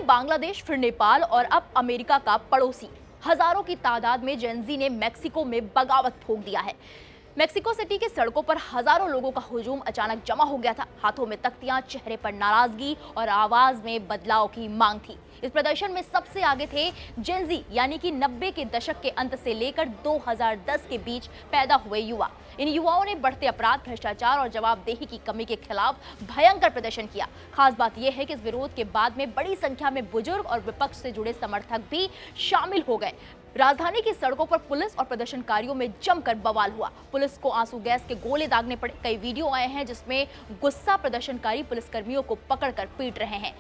बांग्लादेश, फिर नेपाल और अब अमेरिका का पड़ोसी। हजारों की तादाद में जेनजी ने मेक्सिको में बगावत ठोक दिया है। मेक्सिको सिटी की सड़कों पर हजारों लोगों का हुजूम अचानक जमा हो गया था। हाथों में तख्तियां, चेहरे पर नाराजगी और आवाज में बदलाव की मांग थी। इस प्रदर्शन में सबसे आगे थे जेनजी, यानी कि 90 के दशक के अंत से लेकर 2010 के बीच पैदा हुए युवा। इन युवाओं ने बढ़ते अपराध, भ्रष्टाचार और जवाबदेही की कमी के खिलाफ भयंकर प्रदर्शन किया। खास बात यह है कि इस विरोध के बाद में बड़ी संख्या में बुजुर्ग और विपक्ष से जुड़े समर्थक भी शामिल हो गए। राजधानी की सड़कों पर पुलिस और प्रदर्शनकारियों में जमकर बवाल हुआ। पुलिस को आंसू गैस के गोले दागने पड़े। कई वीडियो आए हैं जिसमें गुस्सा प्रदर्शनकारी पुलिसकर्मियों को पकड़कर पीट रहे हैं।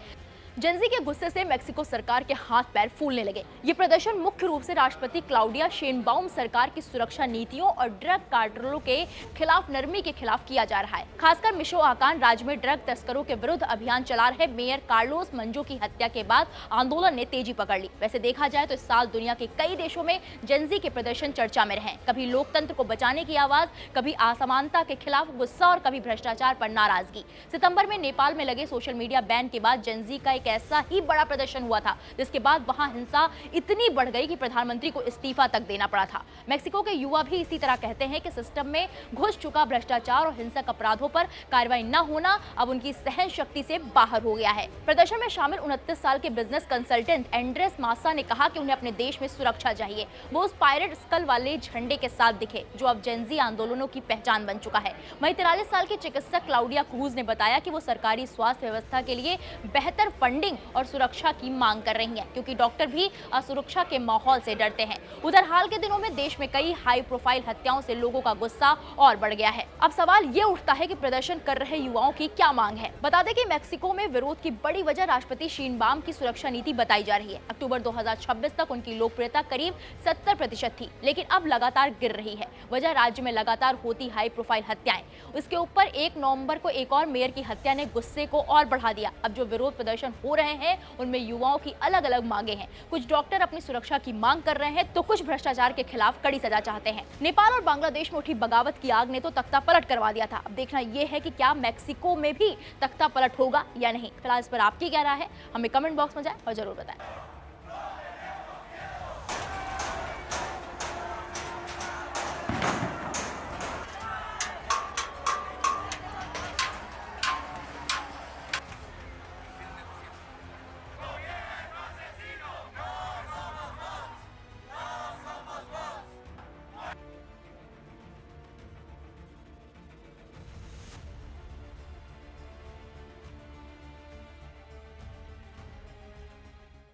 जेनजी के गुस्से से मेक्सिको सरकार के हाथ पैर फूलने लगे। ये प्रदर्शन मुख्य रूप से राष्ट्रपति क्लाउडिया शेनबाउम सरकार की सुरक्षा नीतियों और ड्रग कार्टेलों के खिलाफ नरमी के खिलाफ किया जा रहा है। खासकर मिशोआकान राज्य में ड्रग तस्करों के विरुद्ध अभियान चला रहे मेयर कार्लोस मंजो की हत्या के बाद आंदोलन ने तेजी पकड़ ली। वैसे देखा जाए तो इस साल दुनिया के कई देशों में जेनजी के प्रदर्शन चर्चा में रहे। कभी लोकतंत्र को बचाने की आवाज, कभी असमानता के खिलाफ गुस्सा और कभी भ्रष्टाचार पर नाराजगी। सितंबर में नेपाल में लगे सोशल मीडिया बैन के बाद जेनजी का एक ऐसा ही बड़ा प्रदर्शन हुआ था, जिसके बाद वहां हिंसा इतनी बढ़ गई कि प्रधानमंत्री को इस्तीफा तक देना पड़ा था। मेक्सिको के युवा भी इसी तरह कहते हैं कि सिस्टम में घुस चुका भ्रष्टाचार और हिंसक अपराधों पर कार्रवाई न होना अब उनकी सहन शक्ति से बाहर हो गया है। प्रदर्शन में शामिल 29 साल के बिजनेस कंसल्टेंट एंड्रेस मासा ने कहा कि उन्हें अपने देश में सुरक्षा चाहिए। वो उस पायरेट स्कल वाले झंडे के साथ दिखे जो अब जेनजी आंदोलनों की पहचान बन चुका है। वहीं 43 साल की चिकित्सक क्लाउडिया क्रूज ने बताया कि वो सरकारी स्वास्थ्य व्यवस्था के लिए बेहतर फंडिंग और सुरक्षा की मांग कर रही हैं, क्योंकि डॉक्टर भी असुरक्षा के माहौल से डरते हैं। उधर हाल के दिनों में देश में कई हाई प्रोफाइल हत्याओं से लोगों का गुस्सा और बढ़ गया है। अब सवाल ये उठता है कि प्रदर्शन कर रहे युवाओं की क्या मांग है। बता दें कि मेक्सिको में विरोध की बड़ी वजह राष्ट्रपति शेनबाउम की सुरक्षा नीति बताई जा रही है। अक्टूबर 2026 तक उनकी लोकप्रियता करीब 70% थी, लेकिन अब लगातार गिर रही है। वजह राज्य में लगातार होती हाई प्रोफाइल हत्याएं। इसके ऊपर 1 नवंबर को एक और मेयर की हत्या ने गुस्से को और बढ़ा दिया। अब जो विरोध प्रदर्शन हो रहे हैं उनमें युवाओं की अलग अलग मांगे हैं। कुछ डॉक्टर अपनी सुरक्षा की मांग कर रहे हैं तो कुछ भ्रष्टाचार के खिलाफ कड़ी सजा चाहते हैं। नेपाल और बांग्लादेश में उठी बगावत की आग ने तो तख्ता पलट करवा दिया था। अब देखना यह है कि क्या मेक्सिको में भी तख्ता पलट होगा या नहीं। फिलहाल इस पर आपकी क्या राय है, हमें कमेंट बॉक्स में जाएं और जरूर बताएं।